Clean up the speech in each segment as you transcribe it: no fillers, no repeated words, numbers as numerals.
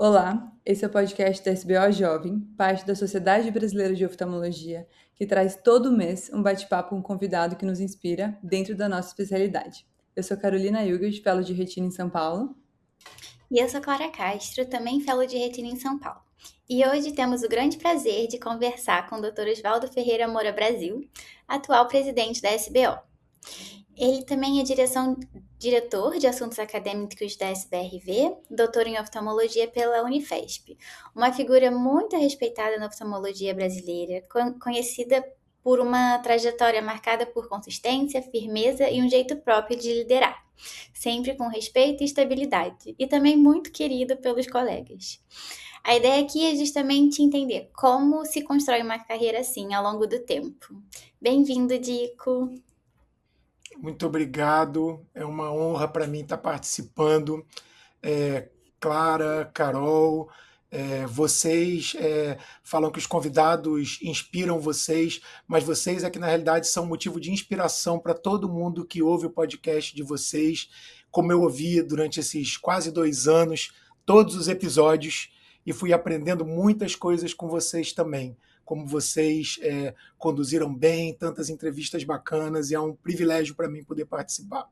Olá, esse é o podcast da SBO Jovem, parte da Sociedade Brasileira de Oftalmologia, que traz todo mês um bate-papo com um convidado que nos inspira dentro da nossa especialidade. Eu sou Carolina Hilgert, fellow de retina em São Paulo. E eu sou Clara Castro, também fellow de retina em São Paulo. E hoje temos o grande prazer de conversar com o Dr. Osvaldo Ferreira Moura Brasil, atual presidente da SBO. Ele também é diretor de assuntos acadêmicos da SBRV, doutor em oftalmologia pela Unifesp, uma figura muito respeitada na oftalmologia brasileira, conhecida por uma trajetória marcada por consistência, firmeza e um jeito próprio de liderar, sempre com respeito e estabilidade, e também muito querido pelos colegas. A ideia aqui é justamente entender como se constrói uma carreira assim ao longo do tempo. Bem-vindo, Dico! Muito obrigado, é uma honra para mim estar participando. Clara, Carol, vocês falam que os convidados inspiram vocês, mas vocês é que na realidade são motivo de inspiração para todo mundo que ouve o podcast de vocês, como eu ouvi durante esses quase 2 anos, todos os episódios, e fui aprendendo muitas coisas com vocês também. Como vocês conduziram bem, tantas entrevistas bacanas, e é um privilégio para mim poder participar.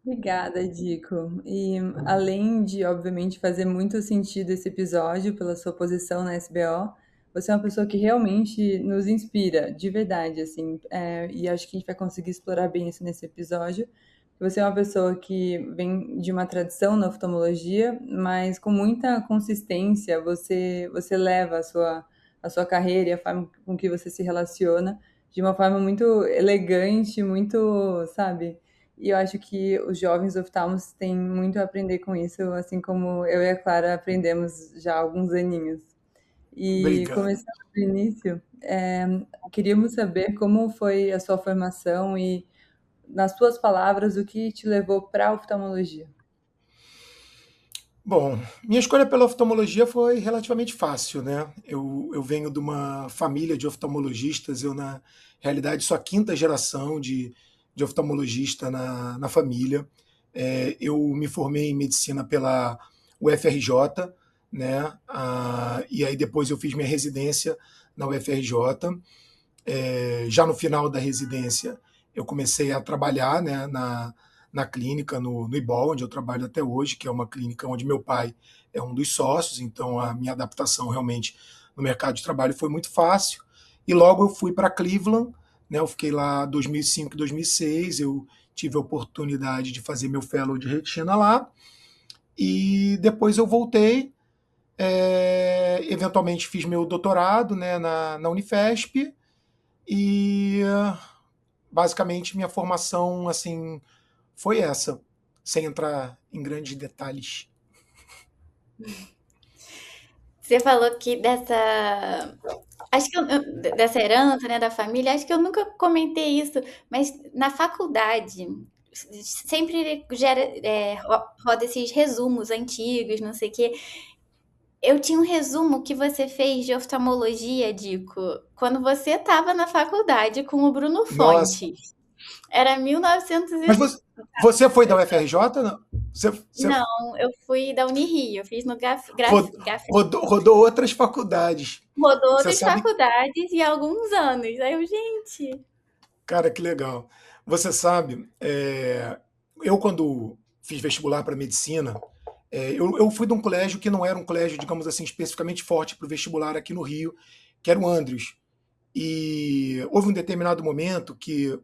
Obrigada, Dico. E além de, obviamente, fazer muito sentido esse episódio pela sua posição na SBO, você é uma pessoa que realmente nos inspira, de verdade, assim. E acho que a gente vai conseguir explorar bem isso nesse episódio. Você é uma pessoa que vem de uma tradição na oftalmologia, mas com muita consistência você leva a sua carreira e a forma com que você se relaciona de uma forma muito elegante, muito, sabe? E eu acho que os jovens oftalmos têm muito a aprender com isso, assim como eu e a Clara aprendemos já há alguns aninhos. E Obrigado. começando do início, queríamos saber como foi a sua formação e, nas suas palavras, o que te levou para a oftalmologia. Bom, minha escolha pela oftalmologia foi relativamente fácil, né? Eu venho de uma família de oftalmologistas, eu, na realidade, sou a quinta geração de oftalmologista na família. Eu me formei em medicina pela UFRJ, né? E aí depois eu fiz minha residência na UFRJ. Já no final da residência, eu comecei a trabalhar, né, na clínica, no IBOL, onde eu trabalho até hoje, que é uma clínica onde meu pai é um dos sócios, então a minha adaptação realmente no mercado de trabalho foi muito fácil. E logo eu fui para Cleveland, né, eu fiquei lá 2005 e 2006, eu tive a oportunidade de fazer meu fellow de retina lá, e depois eu voltei, eventualmente fiz meu doutorado, né, na Unifesp, e basicamente minha formação assim foi essa, sem entrar em grandes detalhes. Você falou que acho que dessa herança, né, da família, acho que eu nunca comentei isso, mas na faculdade sempre roda esses resumos antigos, não sei o quê. Eu tinha um resumo que você fez de oftalmologia, Dico, quando você estava na faculdade com o Bruno Nossa, Fontes. Era 1900 mas você foi da UFRJ? Não? Você Não, eu fui da Unirio, eu fiz no rodou outras faculdades. rodou Você outras sabe, faculdades e alguns anos. Aí eu, gente. cara, que legal. Você sabe, eu quando fiz vestibular para medicina, eu fui de um colégio que não era um colégio, digamos assim, especificamente forte para o vestibular aqui no Rio, que era o Andrews. E houve um determinado momento que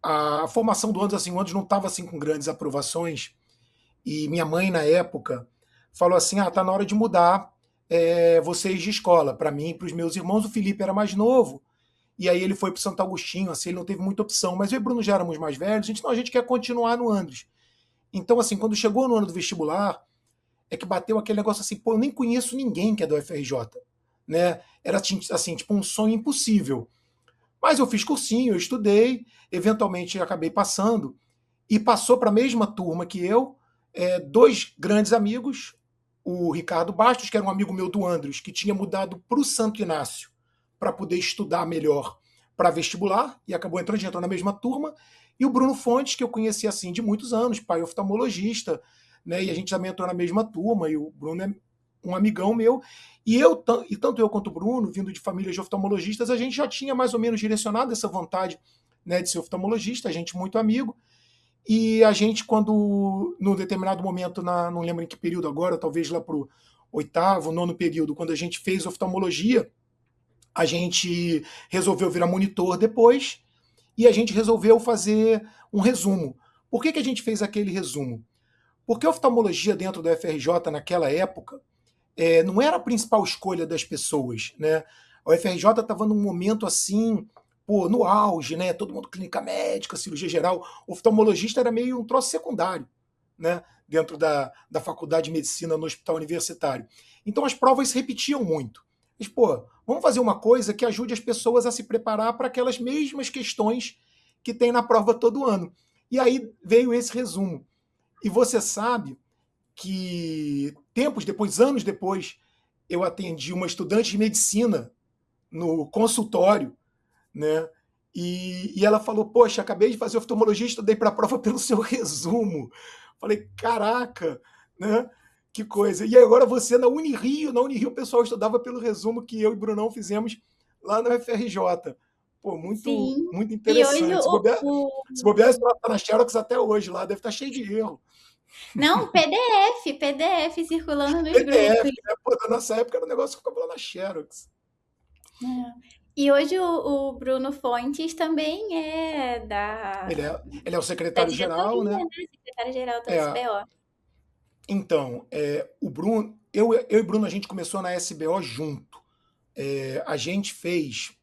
a formação do Andrews, assim, o Andrews não estava assim com grandes aprovações, e minha mãe na época falou assim, tá na hora de mudar vocês de escola, para mim e para os meus irmãos. O Felipe era mais novo, e aí ele foi para o Santo Agostinho, assim, ele não teve muita opção, mas eu e o Bruno já éramos mais velhos, a gente quer continuar no Andrews. Então, assim, quando chegou no ano do vestibular, é que bateu aquele negócio assim, pô, eu nem conheço ninguém que é da UFRJ, né? Era assim, tipo um sonho impossível. Mas eu fiz cursinho, eu estudei, eventualmente acabei passando, e passou para a mesma turma que eu, dois grandes amigos, o Ricardo Bastos, que era um amigo meu do Andros, que tinha mudado para o Santo Inácio para poder estudar melhor para vestibular, e acabou entrou na mesma turma, e o Bruno Fontes, que eu conheci assim de muitos anos, pai oftalmologista, né? E a gente também entrou na mesma turma, e o Bruno é um amigão meu, e tanto eu quanto o Bruno, vindo de famílias de oftalmologistas, a gente já tinha mais ou menos direcionado essa vontade, né, de ser oftalmologista, a gente muito amigo, e a gente, quando, num determinado momento, não lembro em que período agora, talvez lá para o oitavo, nono período, quando a gente fez oftalmologia, a gente resolveu virar monitor depois, e a gente resolveu fazer um resumo. Por que a gente fez aquele resumo? Porque a oftalmologia dentro da UFRJ naquela época não era a principal escolha das pessoas, né? A UFRJ estava num momento assim, pô, no auge, né? Todo mundo clínica médica, cirurgia geral. O oftalmologista era meio um troço secundário, né? Dentro da faculdade de medicina no hospital universitário. Então as provas se repetiam muito. Mas, pô, vamos fazer uma coisa que ajude as pessoas a se preparar para aquelas mesmas questões que tem na prova todo ano. E aí veio esse resumo. E você sabe que tempos depois, anos depois, eu atendi uma estudante de medicina no consultório, né? E ela falou: Poxa, acabei de fazer oftalmologia, estudei para a prova pelo seu resumo. Falei: Caraca, né? Que coisa. E agora você na Unirio o pessoal estudava pelo resumo que eu e Brunão fizemos lá na UFRJ. Pô, muito, Sim. muito E hoje interessante. Se bobear, esse tá na Xerox até hoje lá, deve estar cheio de erro. Não, PDF circulando nos PDF, grupos. né? Pô, na nossa época era um negócio que ficava lá na Xerox. É. E hoje o Bruno Fontes também é Ele é o da secretário-geral, diretoria, né? né? Secretário-geral da É, SBO. então, o Bruno, eu e Bruno, a gente começou na SBO junto. A gente fez,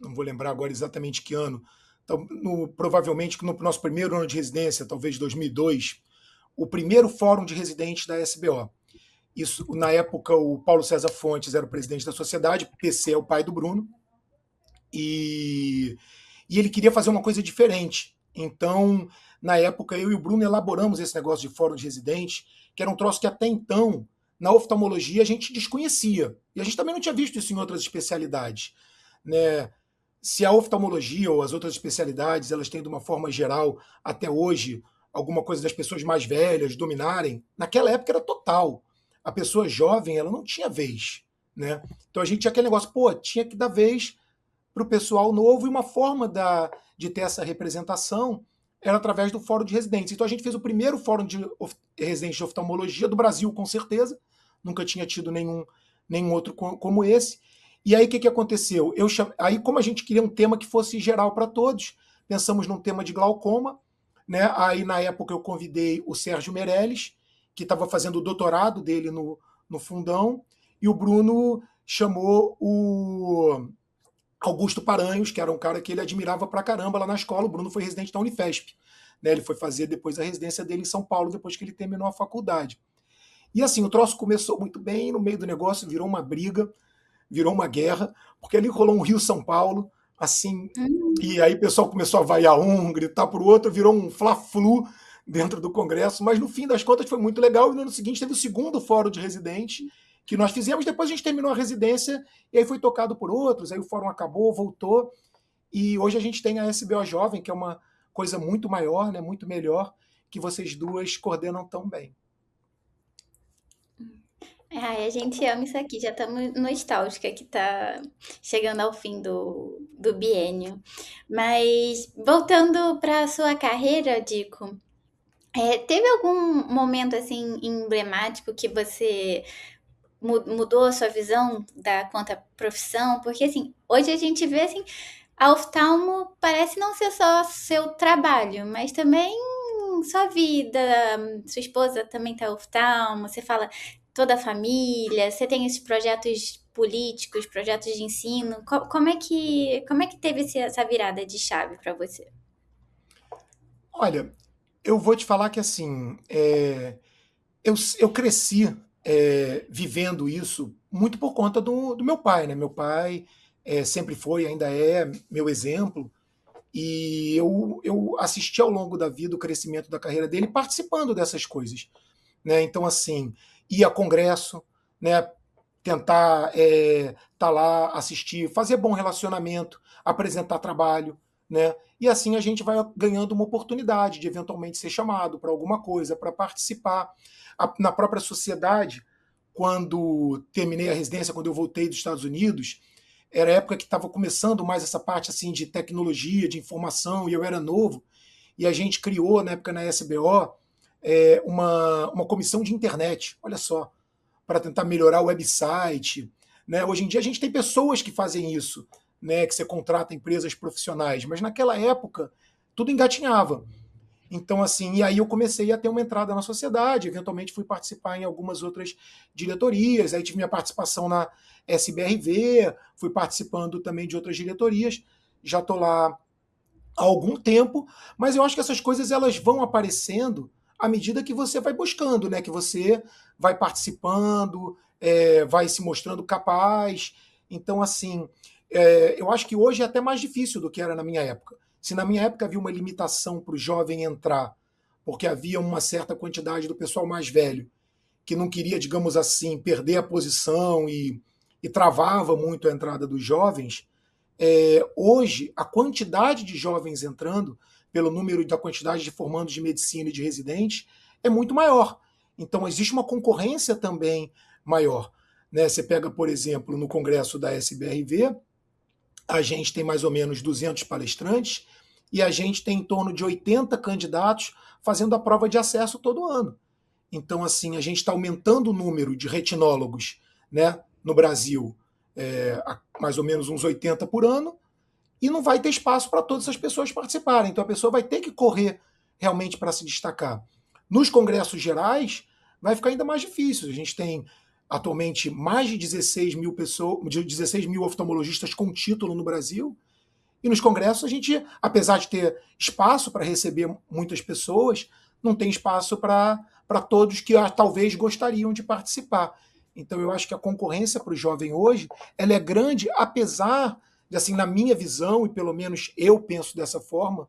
não vou lembrar agora exatamente que ano, então, provavelmente no nosso primeiro ano de residência, talvez 2002, o primeiro fórum de residentes da SBO. Isso, na época, o Paulo César Fontes era o presidente da sociedade, PC é o pai do Bruno, e, e ele queria fazer uma coisa diferente. Então, na época, eu e o Bruno elaboramos esse negócio de fórum de residentes, que era um troço que até então, na oftalmologia, a gente desconhecia. E a gente também não tinha visto isso em outras especialidades. Né? Se a oftalmologia ou as outras especialidades, elas têm, de uma forma geral, até hoje, alguma coisa das pessoas mais velhas dominarem, naquela época era total. A pessoa jovem, ela não tinha vez. Né? Então a gente tinha aquele negócio, pô, tinha que dar vez para o pessoal novo, e uma forma de ter essa representação era através do Fórum de Residentes. Então a gente fez o primeiro Fórum de Residentes de Oftalmologia do Brasil, com certeza. Nunca tinha tido nenhum outro como esse. E aí o que aconteceu? Aí, como a gente queria um tema que fosse geral para todos, pensamos num tema de glaucoma. Né? Aí, na época, eu convidei o Sérgio Meirelles, que estava fazendo o doutorado dele no Fundão, e o Bruno chamou o Augusto Paranhos, que era um cara que ele admirava pra caramba lá na escola. O Bruno foi residente da Unifesp. Né? Ele foi fazer depois a residência dele em São Paulo, depois que ele terminou a faculdade. E assim, o troço começou muito bem, no meio do negócio virou uma briga, virou uma guerra, porque ali rolou um Rio-São Paulo, assim, e aí o pessoal começou a vaiar um, gritar pro outro, virou um fla-flu dentro do Congresso, mas no fim das contas foi muito legal, e no ano seguinte teve o segundo fórum de residentes, que nós fizemos, depois a gente terminou a residência, e aí foi tocado por outros, aí o fórum acabou, voltou, e hoje a gente tem a SBO Jovem, que é uma coisa muito maior, né, muito melhor, que vocês duas coordenam tão bem. Ai, a gente ama isso aqui, já estamos nostálgica que tá chegando ao fim do biênio. Mas voltando para a sua carreira, Dico, teve algum momento assim emblemático que você mudou a sua visão quanto à profissão? Porque assim, hoje a gente vê assim, a oftalmo parece não ser só seu trabalho, mas também sua vida. Sua esposa também tá oftalmo, você fala toda a família, você tem esses projetos políticos, projetos de ensino. Como é que teve essa virada de chave para você? Olha, eu vou te falar que assim, eu cresci vivendo isso muito por conta do meu pai, né? Meu pai sempre foi, ainda é meu exemplo, e eu assisti ao longo da vida o crescimento da carreira dele participando dessas coisas. Né? Então, assim, ir a congresso, né? Tentar tá lá, assistir, fazer bom relacionamento, apresentar trabalho. né? E assim a gente vai ganhando uma oportunidade de eventualmente ser chamado para alguma coisa, para participar. Na própria sociedade, quando terminei a residência, quando eu voltei dos Estados Unidos, era a época que estava começando mais essa parte assim de tecnologia, de informação, e eu era novo, e a gente criou, na época na SBO, uma comissão de internet, olha só, para tentar melhorar o website. Né? Hoje em dia a gente tem pessoas que fazem isso, né? Que você contrata empresas profissionais, mas naquela época tudo engatinhava. Então, assim, e aí eu comecei a ter uma entrada na sociedade, eventualmente fui participar em algumas outras diretorias, aí tive minha participação na SBRV, fui participando também de outras diretorias, já estou lá há algum tempo, mas eu acho que essas coisas elas vão aparecendo à medida que você vai buscando, né? Que você vai participando, vai se mostrando capaz. Então, assim, eu acho que hoje é até mais difícil do que era na minha época. Se na minha época havia uma limitação para o jovem entrar, porque havia uma certa quantidade do pessoal mais velho que não queria, digamos assim, perder a posição e travava muito a entrada dos jovens, hoje, a quantidade de jovens entrando, pelo número da quantidade de formandos de medicina e de residentes, é muito maior. Então, existe uma concorrência também maior. Né? Você pega, por exemplo, no congresso da SBRV, a gente tem mais ou menos 200 palestrantes e a gente tem em torno de 80 candidatos fazendo a prova de acesso todo ano. Então, assim, a gente está aumentando o número de retinólogos, né, no Brasil, mais ou menos uns 80 por ano, e não vai ter espaço para todas as pessoas participarem. Então, a pessoa vai ter que correr realmente para se destacar. Nos congressos gerais, vai ficar ainda mais difícil. A gente tem atualmente mais de 16 mil pessoas, de 16 mil oftalmologistas com título no Brasil, e nos congressos a gente, apesar de ter espaço para receber muitas pessoas, não tem espaço para todos que talvez gostariam de participar. Então eu acho que a concorrência para o jovem hoje ela é grande, apesar de, assim, na minha visão, e pelo menos eu penso dessa forma,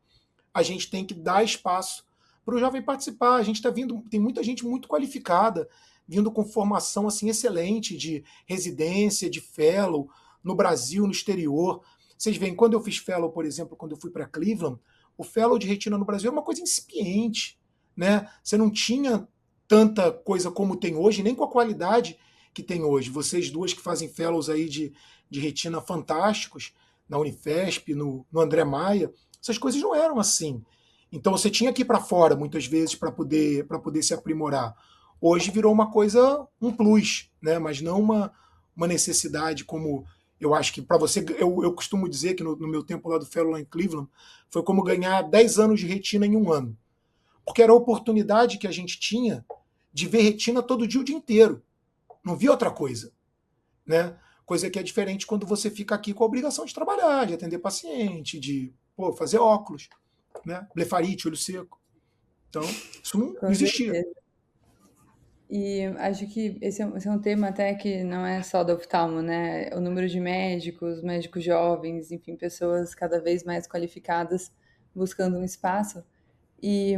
a gente tem que dar espaço para o jovem participar. A gente está vindo, tem muita gente muito qualificada, vindo com formação assim excelente de residência, de fellow, no Brasil, no exterior. Vocês veem, quando eu fiz fellow, por exemplo, quando eu fui para Cleveland, o fellow de retina no Brasil era uma coisa incipiente, né? Você não tinha tanta coisa como tem hoje, nem com a qualidade que tem hoje. Vocês duas que fazem fellows aí de retina fantásticos, na Unifesp, no André Maia, essas coisas não eram assim. Então você tinha que ir para fora, muitas vezes, para poder se aprimorar. Hoje virou uma coisa, um plus, né? Mas não uma necessidade como eu acho que para você, eu costumo dizer que no meu tempo lá do Fellow lá em Cleveland, foi como ganhar 10 anos de retina em um ano. Porque era a oportunidade que a gente tinha de ver retina todo dia, o dia inteiro. Não via outra coisa. Né? Coisa que é diferente quando você fica aqui com a obrigação de trabalhar, de atender paciente, de fazer óculos, né? Blefarite, olho seco. Então, isso não Com existia. certeza. E acho que esse é um tema até que não é só do oftalmo, né? O número de médicos, médicos jovens, enfim, pessoas cada vez mais qualificadas buscando um espaço. E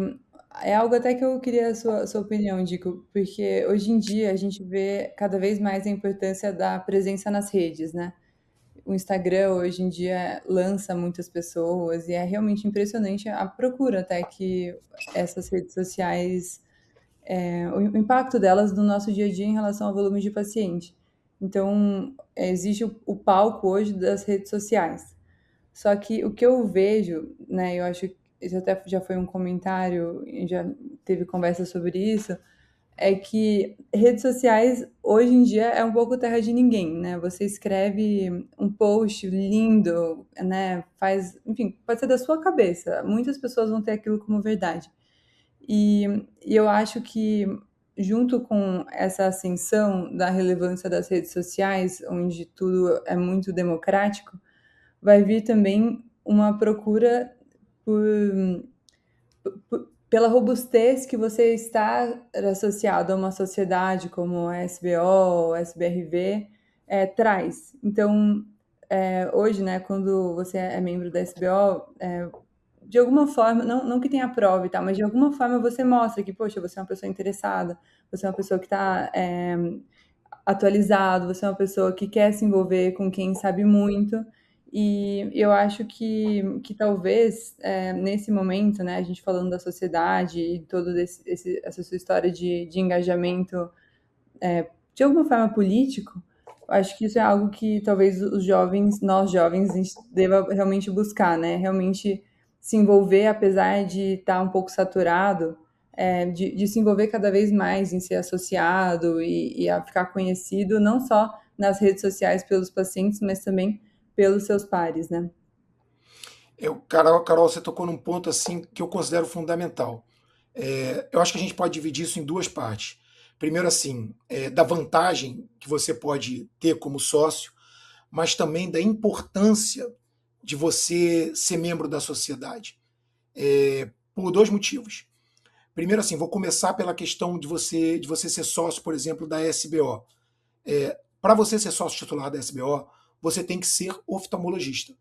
é algo até que eu queria a sua opinião, Dico, porque hoje em dia a gente vê cada vez mais a importância da presença nas redes, né? O Instagram hoje em dia lança muitas pessoas e é realmente impressionante a procura até que essas redes sociais o impacto delas no nosso dia a dia em relação ao volume de paciente. Então, existe o palco hoje das redes sociais. Só que o que eu vejo, né, eu acho que isso até já foi um comentário, já teve conversa sobre isso, é que redes sociais hoje em dia é um pouco terra de ninguém, né? Você escreve um post lindo, né? Faz, enfim, pode ser da sua cabeça. Muitas pessoas vão ter aquilo como verdade. E eu acho que, junto com essa ascensão da relevância das redes sociais, onde tudo é muito democrático, vai vir também uma procura por, pela robustez que você está associado a uma sociedade como a SBO, SBRV, traz. Então, hoje, né, quando você é membro da SBO, de alguma forma, não que tenha prova e tal, mas de alguma forma você mostra que, poxa, você é uma pessoa interessada, você é uma pessoa que está atualizado, você é uma pessoa que quer se envolver com quem sabe muito. E eu acho que talvez, nesse momento, né, a gente falando da sociedade e todo essa sua história de engajamento, de alguma forma político, eu acho que isso é algo que talvez os jovens, nós jovens, a gente deva realmente buscar, né? Realmente se envolver, apesar de estar um pouco saturado, de se envolver cada vez mais em ser associado e a ficar conhecido, não só nas redes sociais pelos pacientes, mas também pelos seus pares, né? Carol, você tocou num ponto assim que eu considero fundamental. Eu acho que a gente pode dividir isso em duas partes. Primeiro, assim, da vantagem que você pode ter como sócio, mas também da importância de você ser membro da sociedade. Por dois motivos. Primeiro, assim, vou começar pela questão de você ser sócio, por exemplo, da SBO. Para você ser sócio titular da SBO, você tem que ser oftalmologista.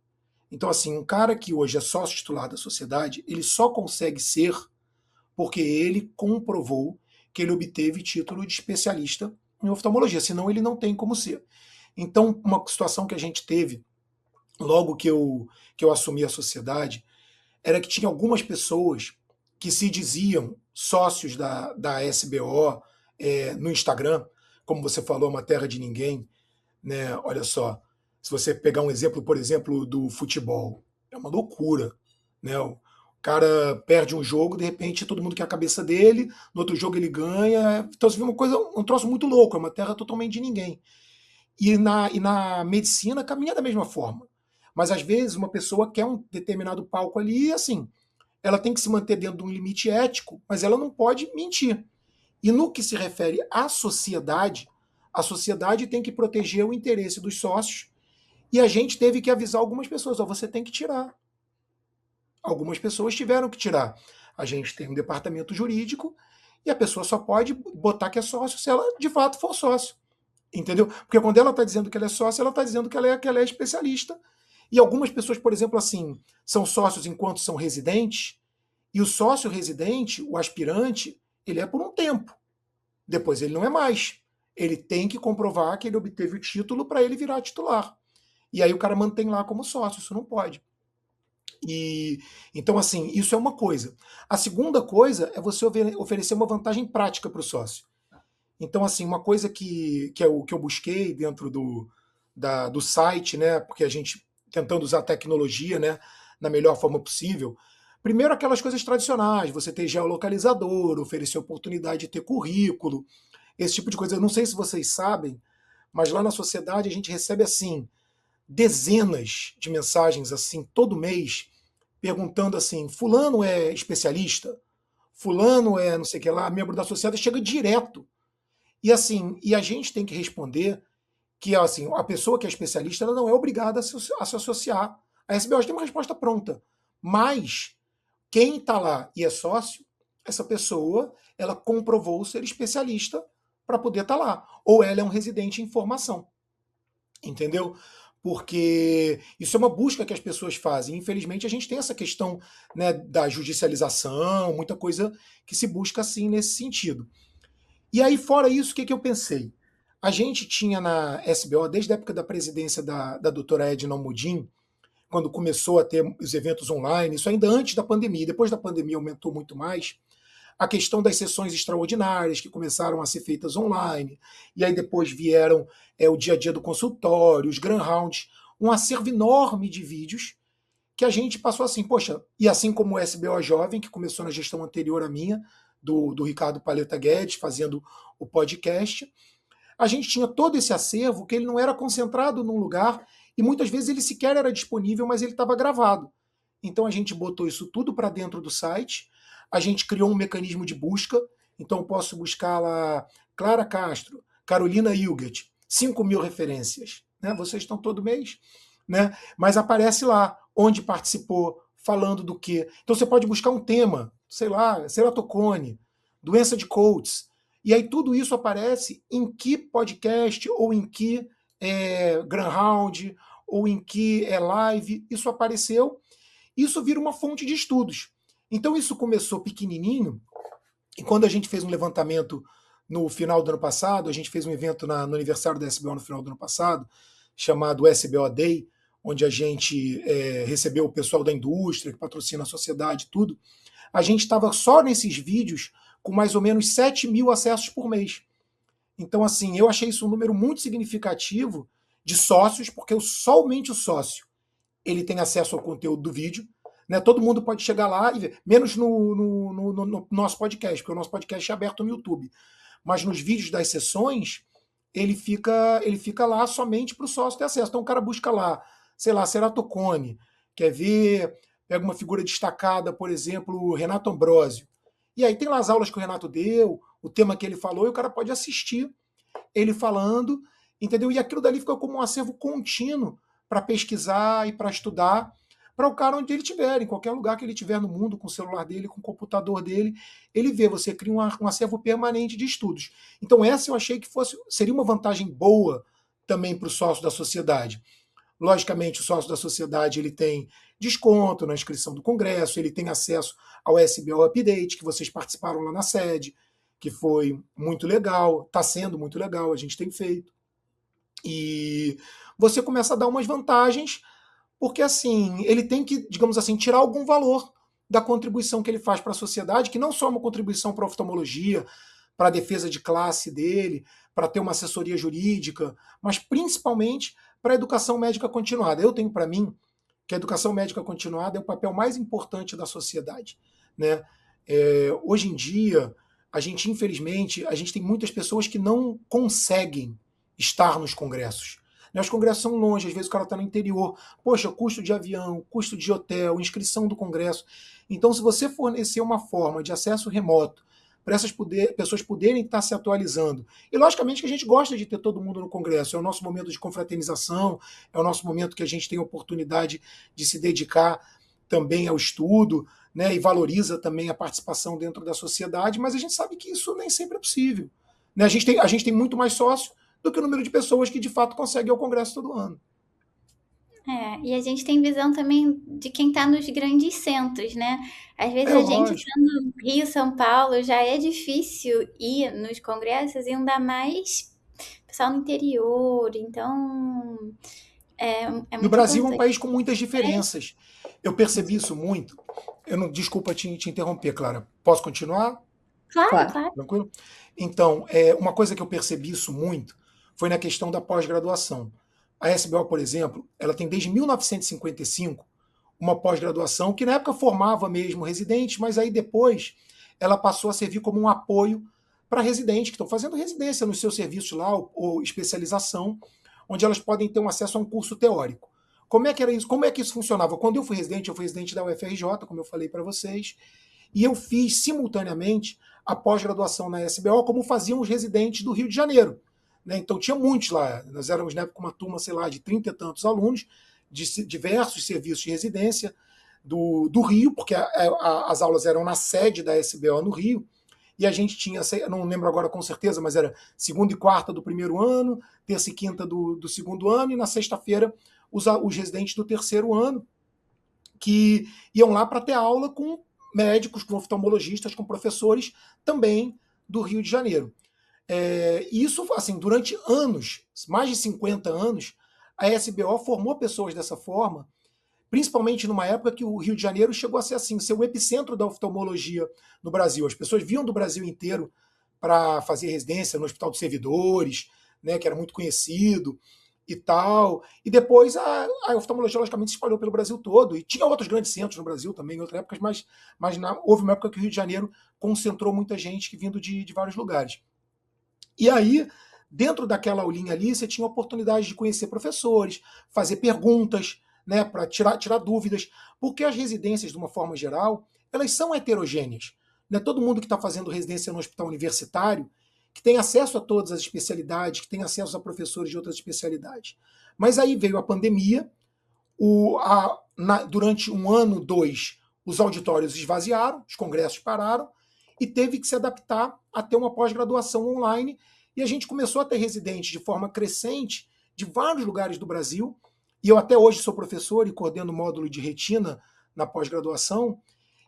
Então, assim, um cara que hoje é sócio titular da sociedade, ele só consegue ser porque ele comprovou que ele obteve título de especialista em oftalmologia, senão ele não tem como ser. Então, uma situação que a gente teve logo que eu assumi a sociedade era que tinha algumas pessoas que se diziam sócios da SBO no Instagram, como você falou, uma terra de ninguém, né? Olha só, se você pegar um exemplo, por exemplo, do futebol, é uma loucura, né? O cara perde um jogo, de repente todo mundo quer a cabeça dele, no outro jogo ele ganha. Então você vê uma coisa, um troço muito louco, é uma terra totalmente de ninguém. E na medicina caminha da mesma forma. Mas às vezes uma pessoa quer um determinado palco ali e assim, ela tem que se manter dentro de um limite ético, mas ela não pode mentir. E no que se refere à sociedade, a sociedade tem que proteger o interesse dos sócios e a gente teve que avisar algumas pessoas: ó, você tem que tirar. Algumas pessoas tiveram que tirar. A gente tem um departamento jurídico e a pessoa só pode botar que é sócio se ela de fato for sócio. Entendeu? Porque quando ela está dizendo que ela é sócia, ela está dizendo que ela é especialista. E algumas pessoas, por exemplo, assim, são sócios enquanto são residentes, e o sócio residente, o aspirante, ele é por um tempo. Depois ele não é mais. Ele tem que comprovar que ele obteve o título para ele virar titular. E aí o cara mantém lá como sócio, isso não pode. E então, assim, isso é uma coisa. A segunda coisa é você oferecer uma vantagem prática para o sócio. Então, assim, uma coisa que é o que eu busquei dentro do site, né? Porque a gente tentando usar a tecnologia, né, na melhor forma possível. Primeiro, aquelas coisas tradicionais, você ter geolocalizador, oferecer oportunidade de ter currículo, esse tipo de coisa. Eu não sei se vocês sabem, mas lá na sociedade a gente recebe assim dezenas de mensagens assim todo mês perguntando assim: fulano é especialista, fulano é não sei o que lá, membro da sociedade, chega direto. E assim, e a gente tem que responder que assim, a pessoa que é especialista ela não é obrigada a se associar. A SBO tem uma resposta pronta. Mas quem está lá e é sócio, essa pessoa ela comprovou ser especialista para poder estar lá. Ou ela é um residente em formação. Entendeu? Porque isso é uma busca que as pessoas fazem. Infelizmente, a gente tem essa questão, né, da judicialização, muita coisa que se busca assim nesse sentido. E aí, fora isso, o que eu pensei? A gente tinha na SBO, desde a época da presidência da doutora Edna Almudin, quando começou a ter os eventos online, isso ainda antes da pandemia, depois da pandemia aumentou muito mais, a questão das sessões extraordinárias que começaram a ser feitas online, e aí depois vieram o dia a dia do consultório, os Grand Rounds, um acervo enorme de vídeos que a gente passou assim, poxa, e assim como o SBO Jovem, que começou na gestão anterior à minha, do Ricardo Paleta Guedes, fazendo o podcast, a gente tinha todo esse acervo que ele não era concentrado num lugar e muitas vezes ele sequer era disponível, mas ele estava gravado. Então a gente botou isso tudo para dentro do site, a gente criou um mecanismo de busca, então eu posso buscar lá Clara Castro, Carolina Hilgert, 5.000 referências. Né? Vocês estão todo mês, né? Mas aparece lá onde participou, falando do quê. Então você pode buscar um tema, sei lá, ceratocone, doença de Coates, e aí tudo isso aparece em que podcast ou em que Grand Round ou em que live isso apareceu. Isso vira uma fonte de estudos. Então isso começou pequenininho, e quando a gente fez um levantamento no final do ano passado, a gente fez um evento no aniversário da SBO no final do ano passado, chamado SBO Day, onde a gente recebeu o pessoal da indústria, que patrocina a sociedade, tudo, a gente estava só nesses vídeos com mais ou menos 7 mil acessos por mês. Então, assim, eu achei isso um número muito significativo de sócios, porque somente o sócio ele tem acesso ao conteúdo do vídeo. Né? Todo mundo pode chegar lá e ver, menos no nosso podcast, porque o nosso podcast é aberto no YouTube. Mas nos vídeos das sessões, ele fica lá somente para o sócio ter acesso. Então o cara busca lá, sei lá, ceratocone, quer ver, pega uma figura destacada, por exemplo, o Renato Ambrosio. E aí tem lá as aulas que o Renato deu, o tema que ele falou, e o cara pode assistir ele falando, entendeu? E aquilo dali fica como um acervo contínuo para pesquisar e para estudar, para o cara onde ele estiver, em qualquer lugar que ele estiver no mundo, com o celular dele, com o computador dele, ele vê, você cria um acervo permanente de estudos. Então essa eu achei que seria uma vantagem boa também para o sócio da sociedade. Logicamente, o sócio da sociedade ele tem desconto na inscrição do congresso, ele tem acesso ao SBO Update, que vocês participaram lá na sede, que foi muito legal, está sendo muito legal, a gente tem feito. E você começa a dar umas vantagens, porque assim, ele tem que, digamos assim, tirar algum valor da contribuição que ele faz para a sociedade, que não só é uma contribuição para a oftalmologia, para a defesa de classe dele, para ter uma assessoria jurídica, mas principalmente para a educação médica continuada. Eu tenho para mim que a educação médica continuada é o papel mais importante da sociedade. Né? Hoje em dia, infelizmente, a gente tem muitas pessoas que não conseguem estar nos congressos. Os congressos são longe, às vezes o cara está no interior. Poxa, custo de avião, custo de hotel, inscrição do congresso. Então, se você fornecer uma forma de acesso remoto para essas pessoas poderem estar se atualizando, e logicamente que a gente gosta de ter todo mundo no congresso, é o nosso momento de confraternização, é o nosso momento que a gente tem a oportunidade de se dedicar também ao estudo, né, e valoriza também a participação dentro da sociedade, mas a gente sabe que isso nem sempre é possível. Né? A gente tem muito mais sócio do que o número de pessoas que de fato conseguem ir ao congresso todo ano. E a gente tem visão também de quem está nos grandes centros, né? Às vezes a gente estando no Rio, São Paulo, já é difícil ir nos congressos, e ainda mais pessoal no interior, então é muito importante. O Brasil é um país com muitas diferenças. Eu percebi isso muito. Desculpa te interromper, Clara. Posso continuar? Claro. Tranquilo? Então, uma coisa que eu percebi isso muito foi na questão da pós-graduação. A SBO, por exemplo, ela tem desde 1955 uma pós-graduação que na época formava mesmo residentes, mas aí depois ela passou a servir como um apoio para residentes que estão fazendo residência nos seus serviços lá, ou especialização, onde elas podem ter um acesso a um curso teórico. Como é que era isso? Como é que isso funcionava? Quando eu fui residente da UFRJ, como eu falei para vocês, e eu fiz simultaneamente a pós-graduação na SBO, como faziam os residentes do Rio de Janeiro. Né? Então tinha muitos lá, nós éramos na época uma turma, sei lá, de 30 e tantos alunos, de diversos serviços de residência do Rio, porque as aulas eram na sede da SBO no Rio, e a gente tinha, não lembro agora com certeza, mas era segunda e quarta do primeiro ano, terça e quinta do segundo ano, e na sexta-feira os residentes do terceiro ano, que iam lá para ter aula com médicos, com oftalmologistas, com professores também do Rio de Janeiro. Isso, assim, durante anos, mais de 50 anos, a SBO formou pessoas dessa forma, principalmente numa época que o Rio de Janeiro chegou a ser assim, ser o epicentro da oftalmologia no Brasil. As pessoas vinham do Brasil inteiro para fazer residência no Hospital dos Servidores, né, que era muito conhecido e tal. E depois a oftalmologia, logicamente, se espalhou pelo Brasil todo. E tinha outros grandes centros no Brasil também, em outras épocas, mas houve uma época que o Rio de Janeiro concentrou muita gente vindo de vários lugares. E aí, dentro daquela aulinha ali, você tinha a oportunidade de conhecer professores, fazer perguntas, né, para tirar dúvidas, porque as residências, de uma forma geral, elas são heterogêneas. Não é todo mundo que está fazendo residência no hospital universitário que tem acesso a todas as especialidades, que tem acesso a professores de outras especialidades. Mas aí veio a pandemia, durante 1 ano, 2, os auditórios esvaziaram, os congressos pararam, e teve que se adaptar a ter uma pós-graduação online, e a gente começou a ter residentes de forma crescente de vários lugares do Brasil, e eu até hoje sou professor e coordeno o módulo de retina na pós-graduação,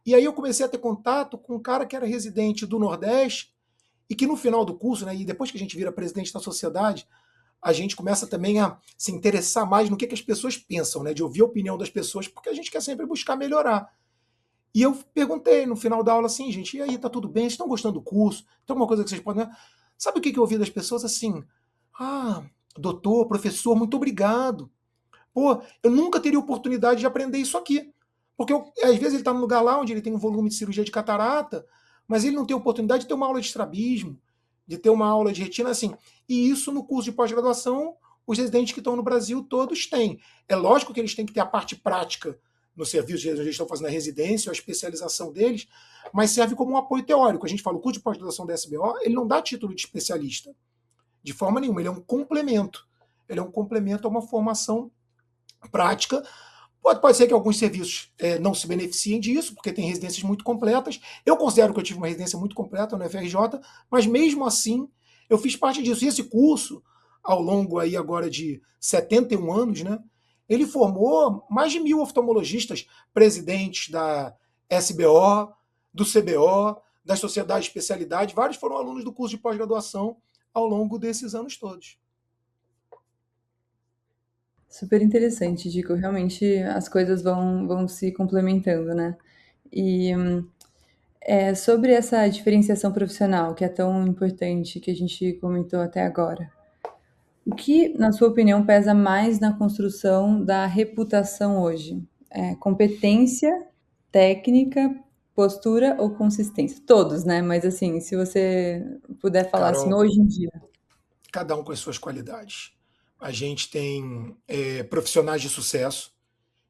e aí eu comecei a ter contato com um cara que era residente do Nordeste, e que no final do curso, né, e depois que a gente vira presidente da sociedade, a gente começa também a se interessar mais no que as pessoas pensam, né? De ouvir a opinião das pessoas, porque a gente quer sempre buscar melhorar. E eu perguntei no final da aula assim, gente, e aí, tá tudo bem? Vocês estão gostando do curso? Tem alguma coisa que vocês podem... Sabe o que eu ouvi das pessoas assim? Ah, doutor, professor, muito obrigado. Pô, eu nunca teria oportunidade de aprender isso aqui. Porque às vezes ele está num lugar lá onde ele tem um volume de cirurgia de catarata, mas ele não tem oportunidade de ter uma aula de estrabismo, de ter uma aula de retina, assim. E isso no curso de pós-graduação, os residentes que estão no Brasil todos têm. É lógico que eles têm que ter a parte prática no serviço onde eles estão fazendo a residência, a especialização deles, mas serve como um apoio teórico. A gente fala, o curso de pós-graduação da SBO, ele não dá título de especialista, de forma nenhuma, ele é um complemento. Ele é um complemento a uma formação prática. Pode ser que alguns serviços não se beneficiem disso, porque tem residências muito completas. Eu considero que eu tive uma residência muito completa no FRJ, mas mesmo assim eu fiz parte disso. E esse curso, ao longo aí agora de 71 anos, né, ele formou mais de 1.000 oftalmologistas, presidentes da SBO, do CBO, das sociedades de especialidade. Vários foram alunos do curso de pós-graduação ao longo desses anos todos. Super interessante, Dico. Realmente as coisas vão se complementando, né? E sobre essa diferenciação profissional, que é tão importante, que a gente comentou até agora, o que, na sua opinião, pesa mais na construção da reputação hoje? Competência, técnica, postura ou consistência? Todos, né? Mas assim, se você puder falar assim, Carol, hoje em dia. cada um com as suas qualidades. A gente tem profissionais de sucesso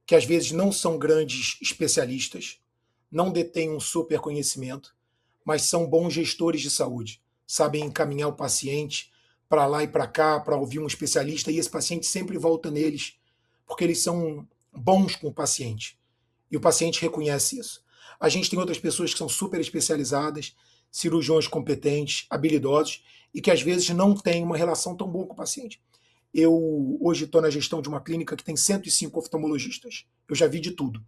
que às vezes não são grandes especialistas, não detêm um super conhecimento, mas são bons gestores de saúde, sabem encaminhar o paciente para lá e para cá, para ouvir um especialista, e esse paciente sempre volta neles, porque eles são bons com o paciente. E o paciente reconhece isso. A gente tem outras pessoas que são super especializadas, cirurgiões competentes, habilidosos, e que às vezes não têm uma relação tão boa com o paciente. Eu hoje estou na gestão de uma clínica que tem 105 oftalmologistas. Eu já vi de tudo,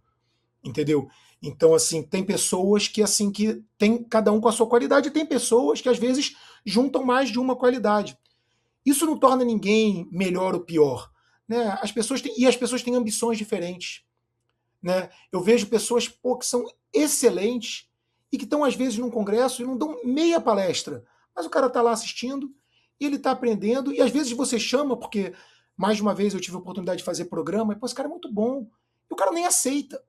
entendeu? Então, assim, tem pessoas que tem cada um com a sua qualidade, e tem pessoas que às vezes juntam mais de uma qualidade. Isso não torna ninguém melhor ou pior, né? As pessoas têm ambições diferentes, né? Eu vejo pessoas que são excelentes e que estão às vezes num congresso e não dão meia palestra, mas o cara está lá assistindo e ele está aprendendo, e às vezes você chama, porque mais de uma vez eu tive a oportunidade de fazer programa, e pô, esse cara é muito bom, e o cara nem aceita,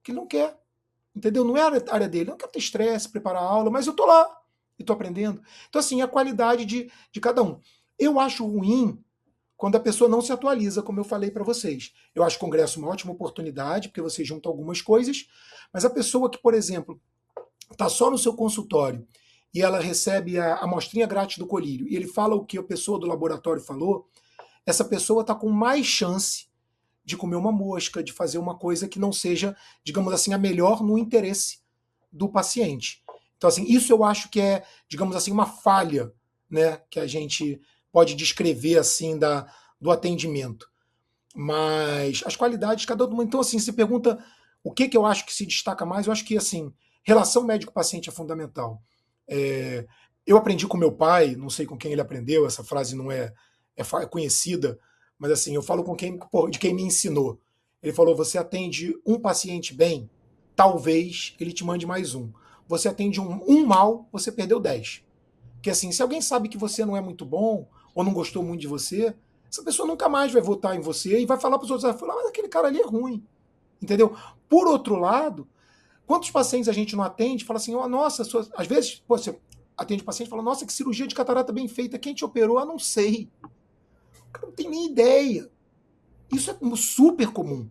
que ele não quer, entendeu? Não é a área dele, não quer ter estresse, preparar a aula, mas eu tô lá e tô aprendendo. Então, assim, a qualidade de cada um. Eu acho ruim quando a pessoa não se atualiza, como eu falei para vocês. Eu acho o congresso uma ótima oportunidade, porque você junta algumas coisas, mas a pessoa que, por exemplo, está só no seu consultório e ela recebe a amostrinha grátis do colírio, e ele fala o que a pessoa do laboratório falou, essa pessoa está com mais chance de comer uma mosca, de fazer uma coisa que não seja, digamos assim, a melhor no interesse do paciente. Então, assim, isso eu acho que é, digamos assim, uma falha, né, que a gente pode descrever assim do atendimento. Mas as qualidades, cada uma. Então, assim, se pergunta o que eu acho que se destaca mais, eu acho que, assim, relação médico-paciente é fundamental. Eu aprendi com meu pai, não sei com quem ele aprendeu, essa frase não é conhecida, mas assim, eu falo de quem me ensinou. Ele falou: você atende um paciente bem, talvez ele te mande mais um. Você atende um mal, você perdeu 10. Porque assim, se alguém sabe que você não é muito bom, ou não gostou muito de você, essa pessoa nunca mais vai votar em você e vai falar para os outros, vai falar, mas aquele cara ali é ruim. Entendeu? Por outro lado, quantos pacientes a gente não atende, fala assim, oh, nossa, às vezes você atende o paciente e fala, nossa, que cirurgia de catarata bem feita, quem te operou? Ah, não sei. O cara não tem nem ideia. Isso é super comum.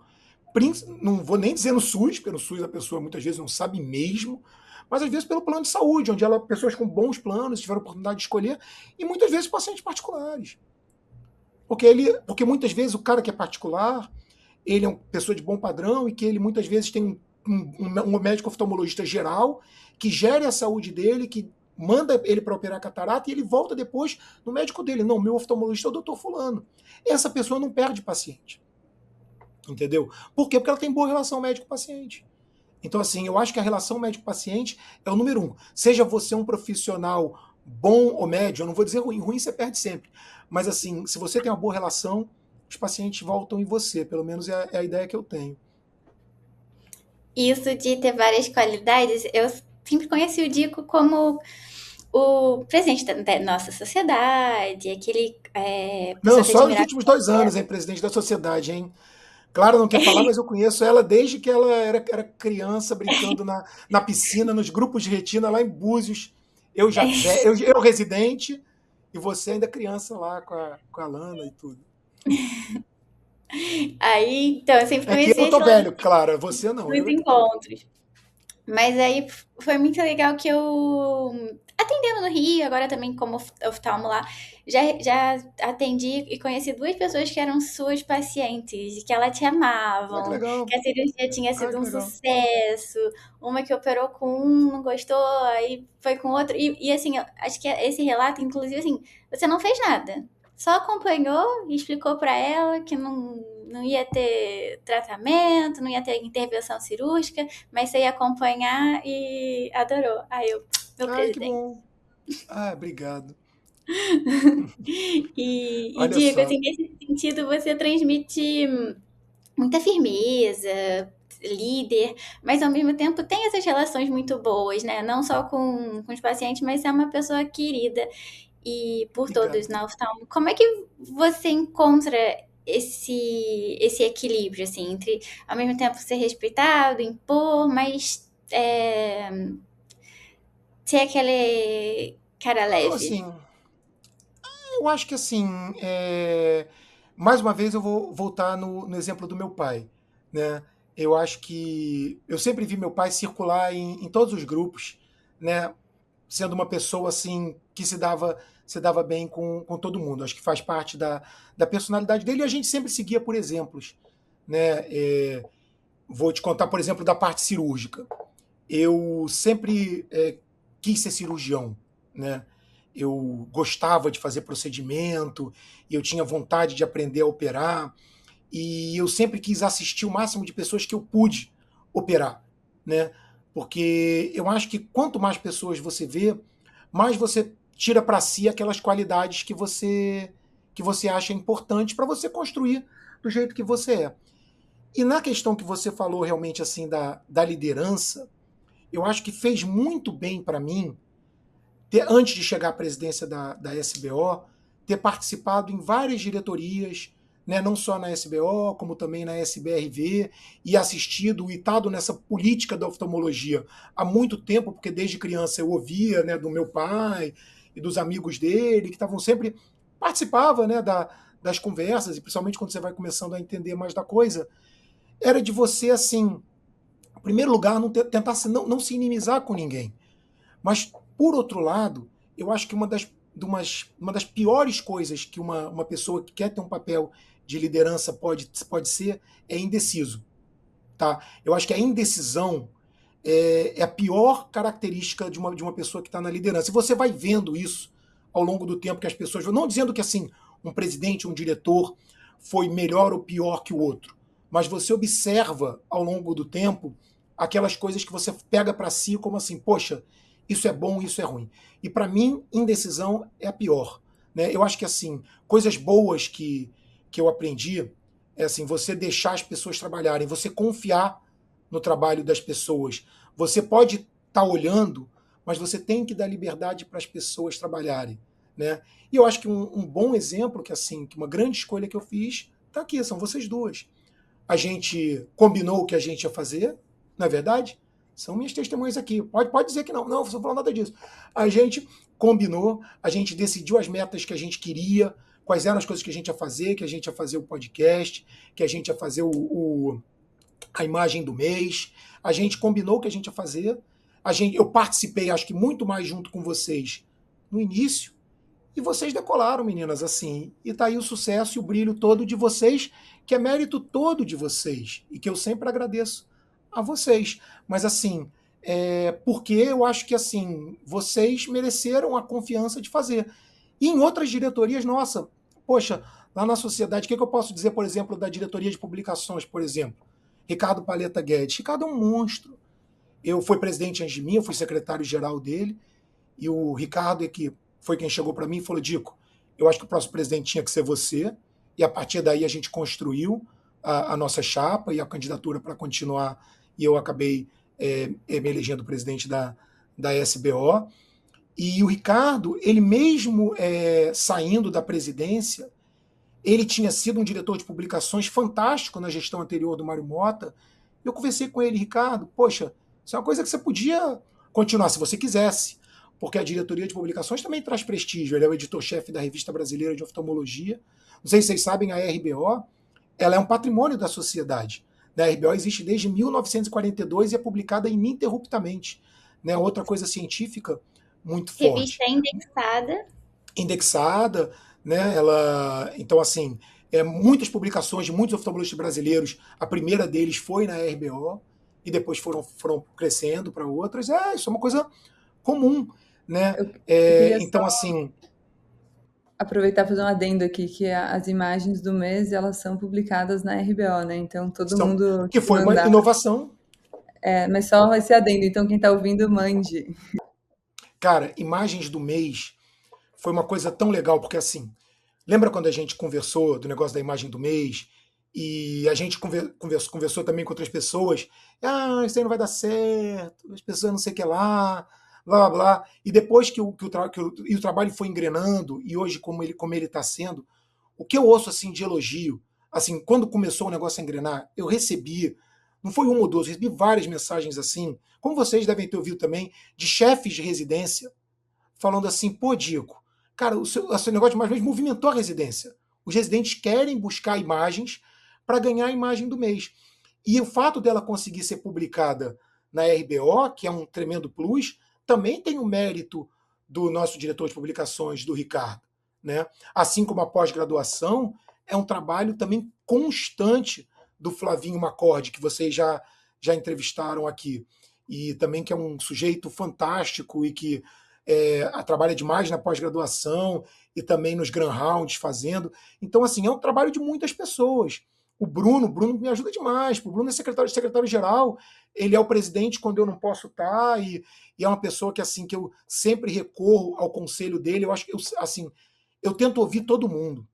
Não vou nem dizer no SUS, porque no SUS a pessoa muitas vezes não sabe mesmo, mas às vezes pelo plano de saúde, onde pessoas com bons planos tiveram a oportunidade de escolher, e muitas vezes pacientes particulares. Porque muitas vezes o cara que é particular, ele é uma pessoa de bom padrão e que ele muitas vezes tem um médico oftalmologista geral que gere a saúde dele, que manda ele para operar catarata e ele volta depois no médico dele. Não, meu oftalmologista é o doutor fulano. Essa pessoa não perde paciente. Entendeu? Por quê? Porque ela tem boa relação médico-paciente. Então, assim, eu acho que a relação médico-paciente é o número 1. Seja você um profissional bom ou médio, eu não vou dizer ruim, ruim você perde sempre, mas assim, se você tem uma boa relação, os pacientes voltam em você, pelo menos é a ideia que eu tenho. Isso de ter várias qualidades, eu sempre conheci o Dico como o presidente da nossa sociedade, aquele Não, pessoa que só nos admirava. últimos 2 anos, hein, presidente da sociedade, hein? Clara não quer falar, mas eu conheço ela desde que ela era criança, brincando na piscina, nos grupos de retina lá em Búzios. Eu já eu residente e você ainda criança lá com a Lana e tudo. Aí, então, eu sempre É que conheci eu esse tô lado velho, Clara, você não, dos eu é que tô velho. encontros. Mas aí foi muito legal que eu, atendendo no Rio, agora também como oftalmo lá, já atendi e conheci duas pessoas que eram suas pacientes, que elas te Ah, que amavam, legal. que a cirurgia tinha Ah, sido que um legal. sucesso, uma que operou com um, não gostou, aí foi com outro. E assim, eu acho que esse relato, inclusive, assim, você não fez nada. Só acompanhou e explicou para ela que não ia ter tratamento, não ia ter intervenção cirúrgica, mas você ia acompanhar e adorou. Aí eu, meu Ai, que presidente. bom. Ah, obrigado. E Olha Diego, só. assim, nesse sentido, você transmite muita firmeza, líder, mas ao mesmo tempo tem essas relações muito boas, né? Não só com os pacientes, mas é uma pessoa querida e por todos Obrigado. na oftalmo. Como é que você encontra esse equilíbrio, assim, entre ao mesmo tempo ser respeitado, impor, mas ser aquele cara Não, leve? assim, eu acho que assim, mais uma vez eu vou voltar no exemplo do meu pai, né? Eu acho que eu sempre vi meu pai circular em todos os grupos, né? Sendo uma pessoa assim que se dava bem com todo mundo. Acho que faz parte da personalidade dele e a gente sempre seguia por exemplos, né? Vou te contar, por exemplo, da parte cirúrgica. Eu sempre quis ser cirurgião, né? Eu gostava de fazer procedimento, e eu tinha vontade de aprender a operar, e eu sempre quis assistir o máximo de pessoas que eu pude operar, né? Porque eu acho que quanto mais pessoas você vê, mais você tira para si aquelas qualidades que você acha importantes para você construir do jeito que você é. E na questão que você falou realmente assim da liderança, eu acho que fez muito bem para mim, antes de chegar à presidência da SBO, ter participado em várias diretorias, né, não só na SBO, como também na SBRV, e assistido e estado nessa política da oftalmologia há muito tempo, porque desde criança eu ouvia, né, do meu pai e dos amigos dele, que estavam sempre, participava, né, das conversas, e principalmente quando você vai começando a entender mais da coisa, era de você, assim, em primeiro lugar, tentar não se inimizar com ninguém. Mas, por outro lado, eu acho que uma das piores coisas que uma pessoa que quer ter um papel de liderança pode ser é indeciso. Tá? Eu acho que a indecisão é a pior característica de uma pessoa que está na liderança. E você vai vendo isso ao longo do tempo que as pessoas vão. Não dizendo que assim um presidente, um diretor foi melhor ou pior que o outro, mas você observa ao longo do tempo aquelas coisas que você pega para si como assim, poxa, isso é bom, isso é ruim. E para mim, indecisão é a pior. Né? Eu acho que assim, coisas boas que eu aprendi é assim, você deixar as pessoas trabalharem, você confiar no trabalho das pessoas. Você pode estar olhando, mas você tem que dar liberdade para as pessoas trabalharem. Né? E eu acho que um bom exemplo, que uma grande escolha que eu fiz, está aqui, são vocês duas. A gente combinou o que a gente ia fazer, não é verdade? São minhas testemunhas aqui. Pode dizer que não, não, não falou nada disso. A gente combinou, a gente decidiu as metas que a gente queria, quais eram as coisas que a gente ia fazer, que a gente ia fazer o podcast, que a gente ia fazer a imagem do mês. A gente combinou o que a gente ia fazer. Eu participei, acho que muito mais junto com vocês no início. E vocês decolaram, meninas, assim. E tá aí o sucesso e o brilho todo de vocês, que é mérito todo de vocês. E que eu sempre agradeço a vocês. Mas, assim, porque eu acho que, assim, vocês mereceram a confiança de fazer. E em outras diretorias, nossa, poxa, lá na sociedade, o que eu posso dizer, por exemplo, da diretoria de publicações, por exemplo? Ricardo Paleta Guedes. Ricardo é um monstro. Eu fui presidente antes de mim, eu fui secretário-geral dele. E o Ricardo, que foi quem chegou para mim e falou: Dico, eu acho que o próximo presidente tinha que ser você. E a partir daí a gente construiu a nossa chapa e a candidatura para continuar. E eu acabei me elegendo presidente da SBO. E o Ricardo, ele mesmo saindo da presidência, ele tinha sido um diretor de publicações fantástico na gestão anterior do Mário Mota. Eu conversei com ele: Ricardo, poxa, isso é uma coisa que você podia continuar se você quisesse, porque a diretoria de publicações também traz prestígio. Ele é o editor-chefe da Revista Brasileira de Oftalmologia. Não sei se vocês sabem, a RBO, ela é um patrimônio da sociedade. A RBO existe desde 1942 e é publicada ininterruptamente. Né? Outra coisa científica muito forte. Revista indexada. Indexada, né? Então, assim, muitas publicações de muitos oftalmologistas brasileiros, a primeira deles foi na RBO, e depois foram crescendo para outras. Isso é uma coisa comum, né? Eu queria Então, só assim, aproveitar e fazer um adendo aqui, que as imagens do mês, elas são publicadas na RBO, né? Então, todo mundo que que foi uma mandar... inovação. Mas só esse adendo, então quem está ouvindo, mande. Cara, imagens do mês foi uma coisa tão legal, porque assim, lembra quando a gente conversou do negócio da imagem do mês e a gente conversou também com outras pessoas? Isso aí não vai dar certo, as pessoas não sei o que lá, blá blá blá. E depois que o trabalho foi engrenando, e hoje como ele está sendo, o que eu ouço assim de elogio, assim, quando começou o negócio a engrenar, eu recebi, não foi uma ou duas, eu recebi várias mensagens assim, como vocês devem ter ouvido também, de chefes de residência, falando assim: pô, Dico, cara, o seu negócio de mais vezes movimentou a residência. Os residentes querem buscar imagens para ganhar a imagem do mês. E o fato dela conseguir ser publicada na RBO, que é um tremendo plus, também tem o mérito do nosso diretor de publicações, do Ricardo. Né? Assim como a pós-graduação, é um trabalho também constante do Flavinho Macorde, que vocês já entrevistaram aqui. E também que é um sujeito fantástico e que trabalha demais na pós-graduação e também nos Grand Rounds fazendo. Então, assim, é um trabalho de muitas pessoas. O Bruno me ajuda demais. O Bruno é secretário-geral, ele é o presidente quando eu não posso estar, e é uma pessoa que, assim, que eu sempre recorro ao conselho dele. Eu acho que, assim, eu tento ouvir todo mundo.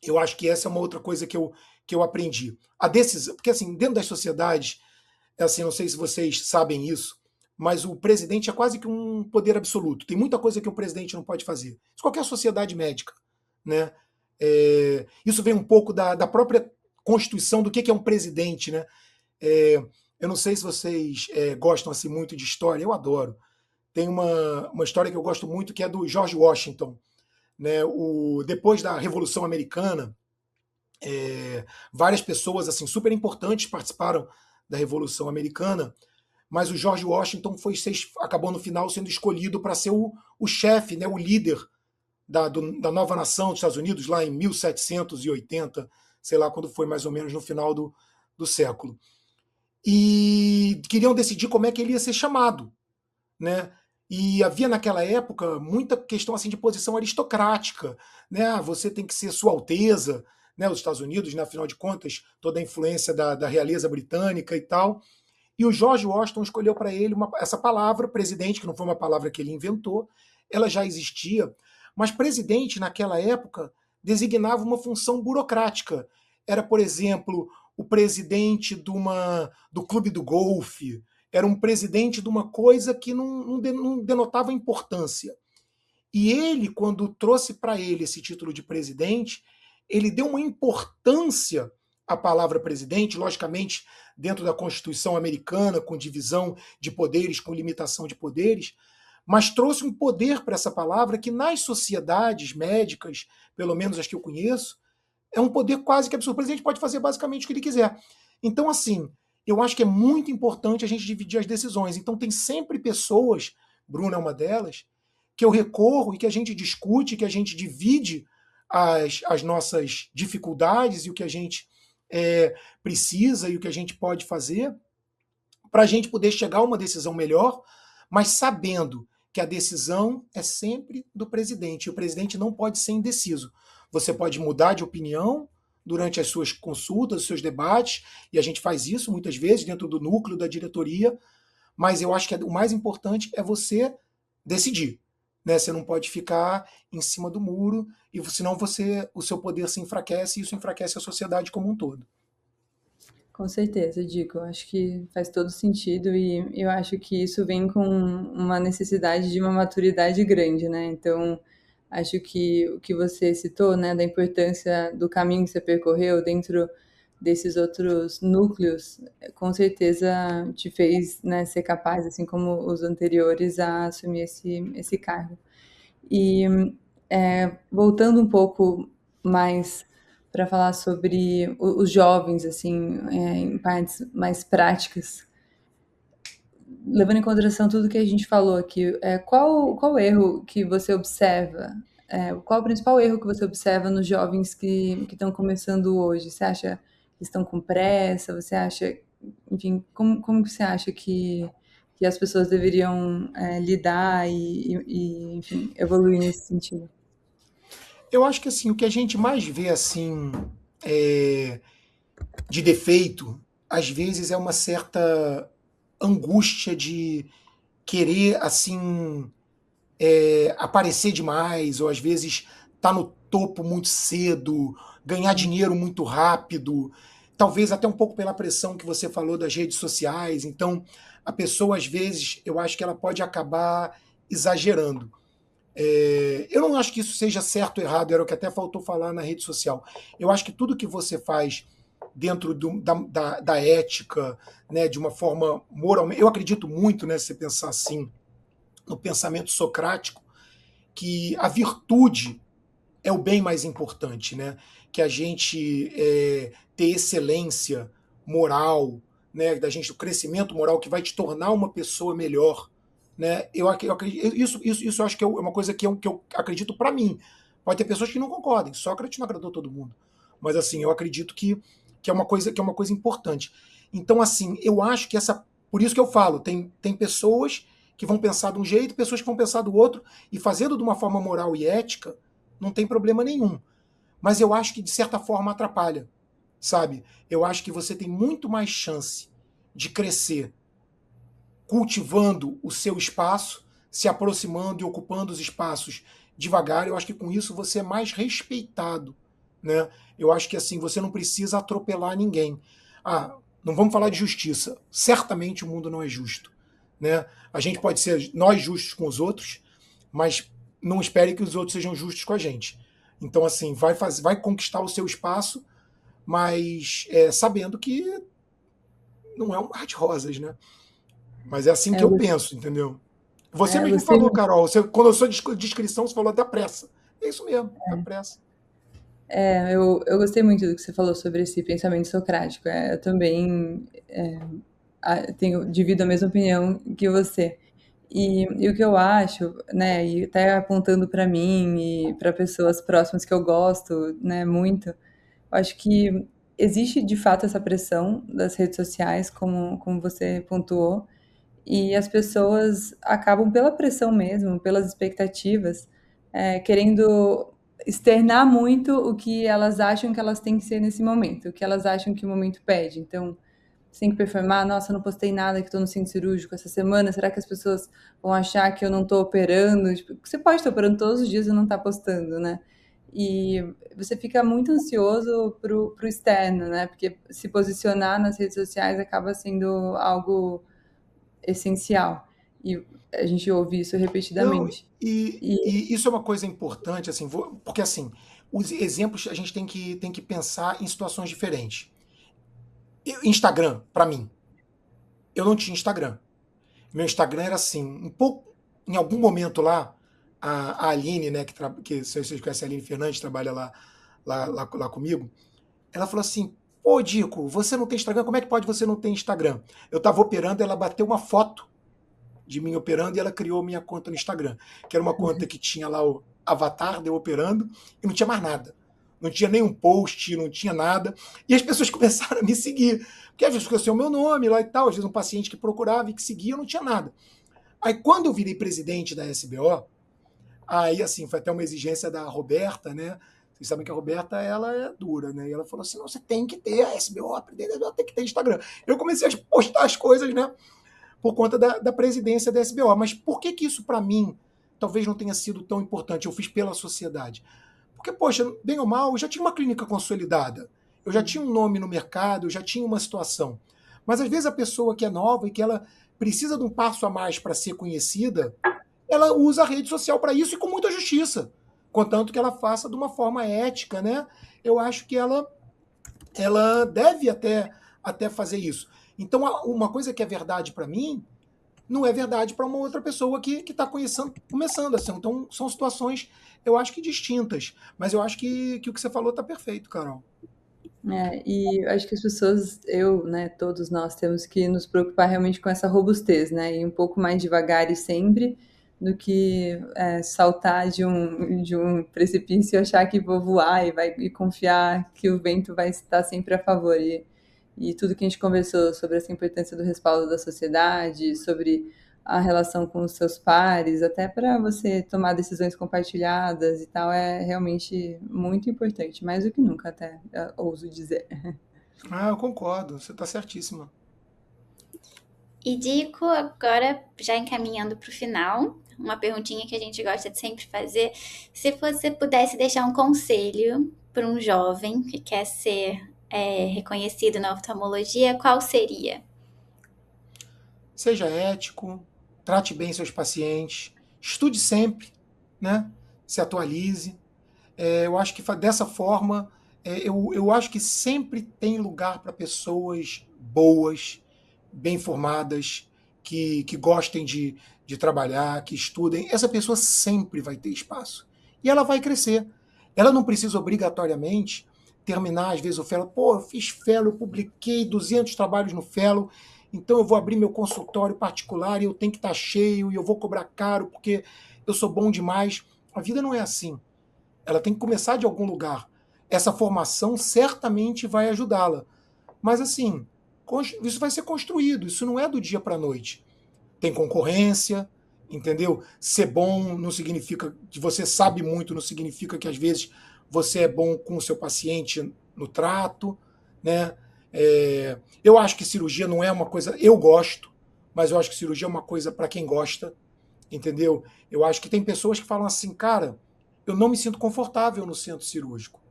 Eu acho que essa é uma outra coisa que eu aprendi. A decisão, porque, assim, dentro das sociedades, assim, não sei se vocês sabem isso, mas o presidente é quase que um poder absoluto. Tem muita coisa que o presidente não pode fazer. Isso qualquer sociedade médica. Né? Isso vem um pouco da própria constituição do que é um presidente. Né? Eu não sei se vocês gostam assim, muito de história, eu adoro. Tem uma história que eu gosto muito, que é do George Washington. Né? Depois da Revolução Americana, várias pessoas assim super importantes participaram da Revolução Americana, mas o George Washington acabou no final sendo escolhido para ser o chefe, né, o líder da nova nação dos Estados Unidos, lá em 1780, sei lá quando foi, mais ou menos no final do século. E queriam decidir como é que ele ia ser chamado. Né? E havia naquela época muita questão assim de posição aristocrática. Né? Você tem que ser Sua Alteza, né? Os Estados Unidos, né? Afinal de contas, toda a influência da realeza britânica e tal. E o George Washington escolheu para ele essa palavra, presidente, que não foi uma palavra que ele inventou, ela já existia, mas presidente, naquela época, designava uma função burocrática. Era, por exemplo, o presidente do clube do golfe, era um presidente de uma coisa que não denotava importância. E ele, quando trouxe para ele esse título de presidente, ele deu uma importância à palavra presidente, logicamente, dentro da Constituição americana, com divisão de poderes, com limitação de poderes, mas trouxe um poder para essa palavra que nas sociedades médicas, pelo menos as que eu conheço, é um poder quase que absurdo. O presidente pode fazer basicamente o que ele quiser. Então, assim, eu acho que é muito importante a gente dividir as decisões. Então, tem sempre pessoas, Bruna é uma delas, que eu recorro e que a gente discute, que a gente divide as nossas dificuldades e o que a gente precisa e o que a gente pode fazer para a gente poder chegar a uma decisão melhor, mas sabendo que a decisão é sempre do presidente. E o presidente não pode ser indeciso. Você pode mudar de opinião durante as suas consultas, os seus debates, e a gente faz isso muitas vezes dentro do núcleo da diretoria, mas eu acho que o mais importante é você decidir, né? Você não pode ficar em cima do muro, e senão o seu poder se enfraquece, e isso enfraquece a sociedade como um todo. Com certeza, Dico. Acho que faz todo sentido e eu acho que isso vem com uma necessidade de uma maturidade grande, né? Então, acho que o que você citou, né, da importância do caminho que você percorreu dentro desses outros núcleos, com certeza te fez, né, ser capaz, assim como os anteriores, a assumir esse cargo. E voltando um pouco mais para falar sobre os jovens, assim, em partes mais práticas, levando em consideração tudo que a gente falou aqui, qual erro que você observa? Qual o principal erro que você observa nos jovens que estão começando hoje? Você acha que estão com pressa? Você acha, enfim, como que você acha que as pessoas deveriam lidar enfim, evoluir nesse sentido? Eu acho que assim, o que a gente mais vê assim é, de defeito, às vezes é uma certa angústia de querer assim aparecer demais, ou às vezes tá no topo muito cedo, ganhar dinheiro muito rápido, talvez até um pouco pela pressão que você falou das redes sociais. Então, a pessoa às vezes, eu acho que ela pode acabar exagerando. Eu não acho que isso seja certo ou errado, era o que até faltou falar na rede social. Eu acho que tudo que você faz dentro da ética, né, de uma forma moralmente. Eu acredito muito, né, se você pensar assim, no pensamento socrático, que a virtude é o bem mais importante, né? Que a gente ter excelência moral, né? Da gente o crescimento moral que vai te tornar uma pessoa melhor, né? Eu acredito, isso eu acho que é uma coisa que eu acredito para mim. Pode ter pessoas que não concordem. Sócrates não agradou todo mundo, mas assim eu acredito que é uma coisa importante. Então assim eu acho que por isso que eu falo tem pessoas que vão pensar de um jeito, pessoas que vão pensar do outro, e fazendo de uma forma moral e ética, não tem problema nenhum. Mas eu acho que, de certa forma, atrapalha, sabe? Eu acho que você tem muito mais chance de crescer cultivando o seu espaço, se aproximando e ocupando os espaços devagar. Eu acho que com isso você é mais respeitado, né? Eu acho que assim, você não precisa atropelar ninguém. Ah, não vamos falar de justiça. Certamente o mundo não é justo, né? A gente pode ser nós justos com os outros, mas não espere que os outros sejam justos com a gente. Então, assim, vai conquistar o seu espaço, mas sabendo que não é um mar de rosas, né? Mas é assim que eu Eu, penso, entendeu? Você eu mesmo gostei falou, muito. Carol, quando a sua descrição, você falou da pressa. É isso mesmo, da pressa. Eu gostei muito do que você falou sobre esse pensamento socrático. Eu também divido a mesma opinião que você. E o que eu acho, né, e até apontando para mim e para pessoas próximas que eu gosto, né, muito, eu acho que existe de fato essa pressão das redes sociais, como você pontuou, e as pessoas acabam pela pressão mesmo, pelas expectativas, querendo externar muito o que elas acham que elas têm que ser nesse momento, o que elas acham que o momento pede. Então, você tem que performar, nossa, eu não postei nada que estou no centro cirúrgico essa semana, será que as pessoas vão achar que eu não estou operando? Tipo, você pode estar operando todos os dias e não estar postando, né? E você fica muito ansioso pro externo, né? Porque se posicionar nas redes sociais acaba sendo algo essencial. E a gente ouve isso Não, repetidamente. e, E e isso é uma coisa importante, assim, porque assim, os exemplos a gente tem que pensar em situações diferentes. Instagram, para mim, eu não tinha Instagram. Meu Instagram era assim, um pouco, em algum momento lá, a Aline, né, que se vocês conhecem a Aline Fernandes, trabalha lá comigo, ela falou assim, pô, Dico, você não tem Instagram? Como é que pode você não ter Instagram? Eu tava operando, ela bateu uma foto de mim operando e ela criou minha conta no Instagram, que era uma conta que tinha lá o avatar de eu operando e não tinha mais nada. Não tinha nenhum post, não tinha nada. E as pessoas começaram a me seguir. Porque às vezes conhecia o meu nome lá e tal, às vezes um paciente que procurava e que seguia, não tinha nada. Aí quando eu virei presidente da SBO, aí assim, foi até uma exigência da Roberta, né? Vocês sabem que a Roberta, ela é dura, né? E ela falou assim, não, você tem que ter a SBO, a presidente da SBO tem que ter Instagram. Eu comecei a postar as coisas, né? por conta da presidência da SBO. Mas por que isso, para mim, talvez não tenha sido tão importante? Eu fiz pela sociedade. Porque, poxa, bem ou mal, eu já tinha uma clínica consolidada, eu já tinha um nome no mercado, eu já tinha uma situação. Mas às vezes a pessoa que é nova e que ela precisa de um passo a mais para ser conhecida, ela usa a rede social para isso e com muita justiça, contanto que ela faça de uma forma ética, né? Eu acho que ela deve até fazer isso. Então, uma coisa que é verdade para mim não é verdade para uma outra pessoa que está começando assim. Então, são situações, eu acho que distintas. Mas eu acho que o que você falou está perfeito, Carol. E acho que as pessoas, eu, né, todos nós temos que nos preocupar realmente com essa robustez, né, e um pouco mais devagar e sempre, do que saltar de um precipício e achar que vou voar e confiar que o vento vai estar sempre a favor. E tudo que a gente conversou sobre essa importância do respaldo da sociedade, sobre a relação com os seus pares, até para você tomar decisões compartilhadas e tal, é realmente muito importante, mais do que nunca, até ouso dizer. Ah, eu concordo, você está certíssima. E Dico, agora já encaminhando para o final, uma perguntinha que a gente gosta de sempre fazer. Se você pudesse deixar um conselho para um jovem que quer ser reconhecido na oftalmologia, qual seria? Seja ético, trate bem seus pacientes, estude sempre, né? Se atualize. Eu acho que dessa forma, eu acho que sempre tem lugar para pessoas boas, bem formadas, que gostem de trabalhar, que estudem. Essa pessoa sempre vai ter espaço. E ela vai crescer. Ela não precisa obrigatoriamente terminar, às vezes, o fellow. Pô, eu fiz fellow, eu publiquei 200 trabalhos no fellow, então eu vou abrir meu consultório particular e eu tenho que estar cheio e eu vou cobrar caro porque eu sou bom demais. A vida não é assim. Ela tem que começar de algum lugar. Essa formação certamente vai ajudá-la. Mas assim, isso vai ser construído, isso não é do dia para a noite. Tem concorrência, entendeu? Ser bom não significa que você sabe muito, não significa que às vezes você é bom com o seu paciente no trato, né? Eu acho que cirurgia não é uma coisa. Eu gosto, mas eu acho que cirurgia é uma coisa para quem gosta, entendeu? Eu acho que tem pessoas que falam assim, cara, eu não me sinto confortável no centro cirúrgico.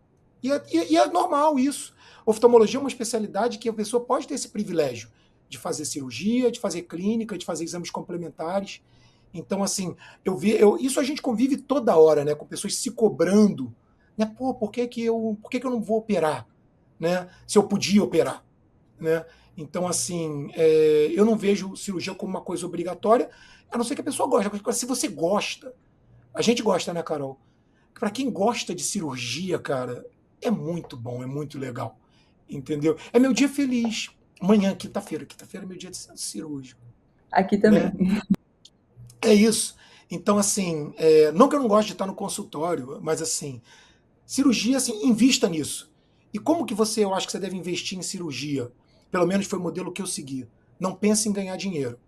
E é normal isso. Oftalmologia é uma especialidade que a pessoa pode ter esse privilégio de fazer cirurgia, de fazer clínica, de fazer exames complementares. Então, assim, isso a gente convive toda hora, né? Com pessoas se cobrando. Né? Pô, por que eu não vou operar? Né? Se eu podia operar. Né? Então, assim, eu não vejo cirurgia como uma coisa obrigatória, a não ser que a pessoa goste. Se você gosta, a gente gosta, né, Carol? Para quem gosta de cirurgia, cara, é muito bom, é muito legal. Entendeu? É meu dia feliz. Amanhã, quinta-feira. Quinta-feira é meu dia de centro cirúrgico. Aqui também. Né? É isso. Então, assim, não que eu não goste de estar no consultório, mas assim, cirurgia, assim, invista nisso. E como que eu acho que você deve investir em cirurgia? Pelo menos foi o modelo que eu segui. Não pense em ganhar dinheiro.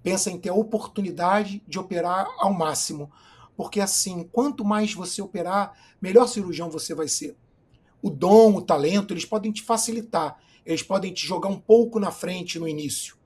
Pensa em ter a oportunidade de operar ao máximo. Porque assim, quanto mais você operar, melhor cirurgião você vai ser. O dom, o talento, eles podem te facilitar. Eles podem te jogar um pouco na frente no início,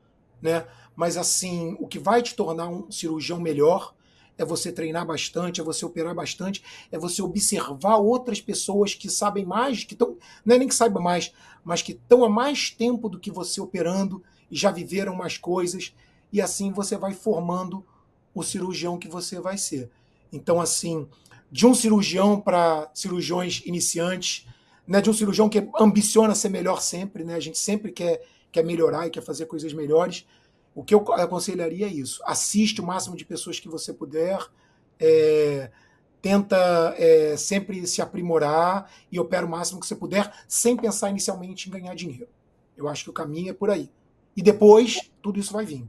né? Mas assim, o que vai te tornar um cirurgião melhor é você treinar bastante, é você operar bastante, é você observar outras pessoas que sabem mais, que estão, não é nem que saiba mais, mas que estão há mais tempo do que você operando e já viveram mais coisas, e assim você vai formando o cirurgião que você vai ser. Então, assim, de um cirurgião para cirurgiões iniciantes, né, de um cirurgião que ambiciona ser melhor sempre, né, a gente sempre quer melhorar e quer fazer coisas melhores. O que eu aconselharia é isso. Assiste o máximo de pessoas que você puder, tenta sempre se aprimorar e opera o máximo que você puder, sem pensar inicialmente em ganhar dinheiro. Eu acho que o caminho é por aí. E depois, tudo isso vai vir.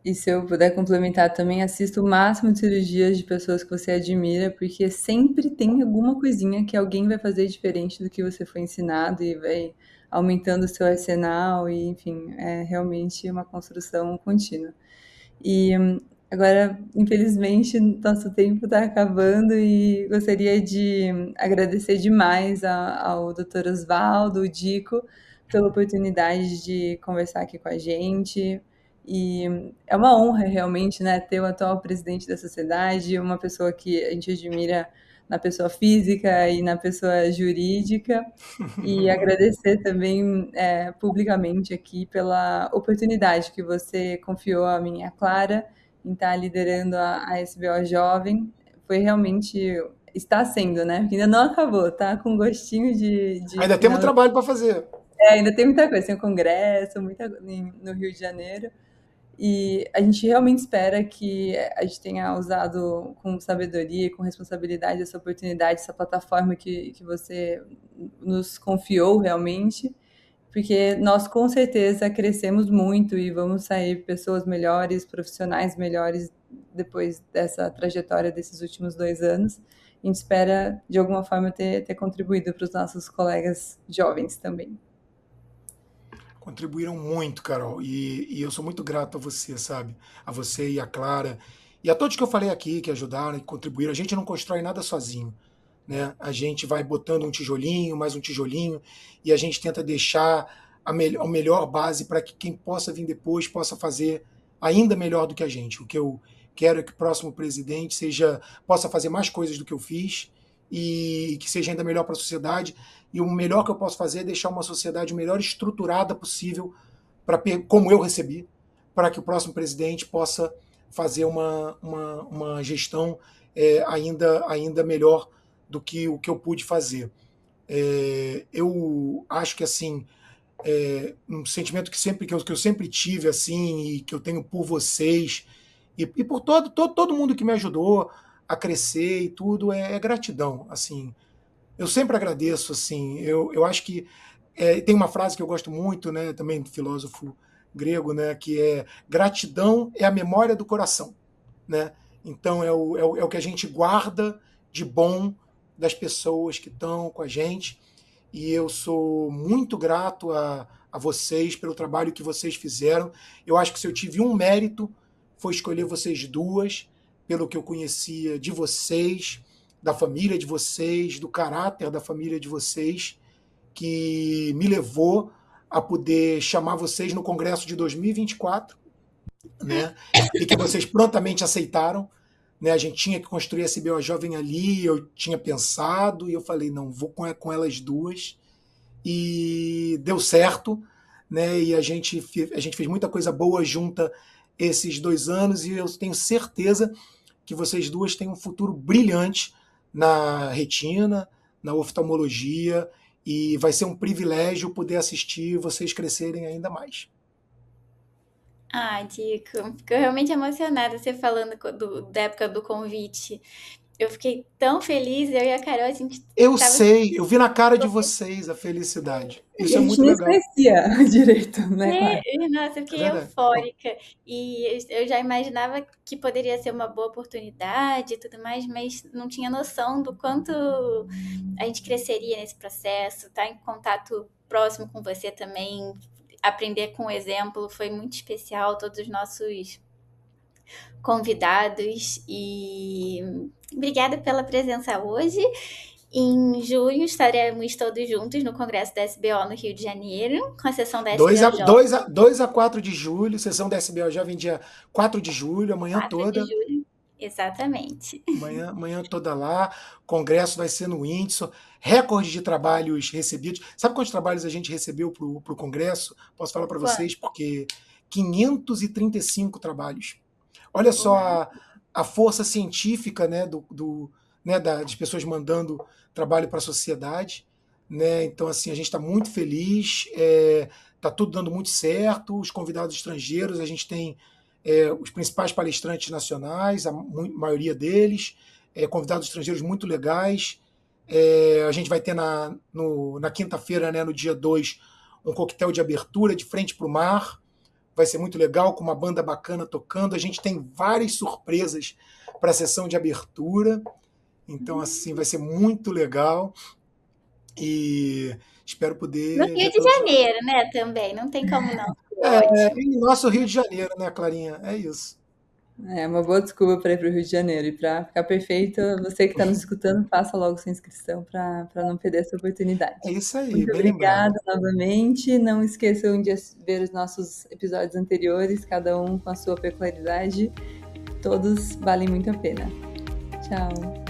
E se eu puder complementar também, assista o máximo de cirurgias de pessoas que você admira, porque sempre tem alguma coisinha que alguém vai fazer diferente do que você foi ensinado e vai aumentando o seu arsenal e, enfim, é realmente uma construção contínua. E agora, infelizmente, nosso tempo está acabando e gostaria de agradecer demais ao Dr. Osvaldo, o Dico, pela oportunidade de conversar aqui com a gente. E é uma honra realmente, né, ter o atual presidente da sociedade, uma pessoa que a gente admira na pessoa física e na pessoa jurídica, e agradecer também publicamente aqui pela oportunidade que você confiou a mim e a Clara em estar liderando a SBO Jovem. Foi realmente, está sendo, né? Porque ainda não acabou, tá com gostinho de Ainda temos final. trabalho para fazer. Ainda tem muita coisa, tem o congresso, no Rio de Janeiro. E a gente realmente espera que a gente tenha usado com sabedoria e com responsabilidade essa oportunidade, essa plataforma que você nos confiou realmente, porque nós com certeza crescemos muito e vamos sair pessoas melhores, profissionais melhores depois dessa trajetória desses últimos 2 anos. A gente espera, de alguma forma, ter contribuído para os nossos colegas jovens também. Contribuíram muito, Carol, e eu sou muito grato a você, sabe? A você e a Clara, e a todos que eu falei aqui, que ajudaram e contribuíram. A gente não constrói nada sozinho, né? A gente vai botando um tijolinho, mais um tijolinho, e a gente tenta deixar a melhor base para que quem possa vir depois possa fazer ainda melhor do que a gente. O que eu quero é que o próximo presidente possa fazer mais coisas do que eu fiz e que seja ainda melhor para a sociedade. E o melhor que eu posso fazer é deixar uma sociedade o melhor estruturada possível, como eu recebi, para que o próximo presidente possa fazer uma gestão ainda melhor do que o que eu pude fazer. Eu acho que assim, um sentimento que eu sempre tive assim e que eu tenho por vocês e por todo mundo que me ajudou a crescer e tudo é gratidão. Assim, eu sempre agradeço. Assim, eu acho que tem uma frase que eu gosto muito, né, também do filósofo grego, né, que é gratidão é a memória do coração, né? Então é o que a gente guarda de bom das pessoas que estão com a gente, e eu sou muito grato a vocês pelo trabalho que vocês fizeram. Eu acho que se eu tive um mérito foi escolher vocês duas, pelo que eu conhecia de vocês, da família de vocês, do caráter da família de vocês, que me levou a poder chamar vocês no Congresso de 2024, né? E que vocês prontamente aceitaram. Né? A gente tinha que construir a SBO Jovem ali, eu tinha pensado, e eu falei, não, vou com elas duas. E deu certo, né? E a gente fez muita coisa boa junta esses 2 anos, e eu tenho certeza que vocês duas têm um futuro brilhante na retina, na oftalmologia, e vai ser um privilégio poder assistir vocês crescerem ainda mais. Ah, Dico, fico realmente emocionada você falando da época do convite. Eu fiquei tão feliz, eu e a Carol, a gente Eu tava sei, eu vi na cara de vocês a felicidade. E Isso a é gente muito nem se legal. conhecia direito, né, Clara? nossa, eu É fiquei verdade. eufórica. E eu já imaginava que poderia ser uma boa oportunidade e tudo mais, mas não tinha noção do quanto a gente cresceria nesse processo, estar em contato próximo com você também, aprender com o exemplo, foi muito especial, todos os nossos convidados. E obrigada pela presença hoje. Em junho estaremos todos juntos no Congresso da SBO no Rio de Janeiro, com a sessão da 2 a, SBO Jovem, 2 a 4 de julho, sessão da SBO Jovem dia 4 de julho, amanhã 4 de toda. julho. Exatamente. Amanhã toda lá. Congresso vai ser no Windsor. Recorde de trabalhos recebidos. Sabe quantos trabalhos a gente recebeu para o Congresso? Posso falar para Quando? vocês, porque 535 trabalhos. Olha só Uau. a força científica, né, das pessoas mandando trabalho para a sociedade. Né? Então, assim, a gente está muito feliz, está tudo dando muito certo. Os convidados estrangeiros, a gente tem os principais palestrantes nacionais, a maioria deles, convidados estrangeiros muito legais. A gente vai ter na quinta-feira, né, no dia 2, um coquetel de abertura de frente para o mar. Vai ser muito legal, com uma banda bacana tocando. A gente tem várias surpresas para a sessão de abertura. Então, assim, vai ser muito legal. E espero No poder Rio ver de todos lá. Janeiro, né, também, não tem como não. Ótimo. E nosso Rio de Janeiro, né, Clarinha? É isso. É uma boa desculpa para ir para o Rio de Janeiro. E para ficar perfeito, você que está nos escutando, faça logo sua inscrição para não perder essa É oportunidade. isso aí, Muito bem lembrado. obrigada novamente. Não esqueçam de ver os nossos episódios anteriores, cada um com a sua peculiaridade. Todos valem muito a pena. Tchau.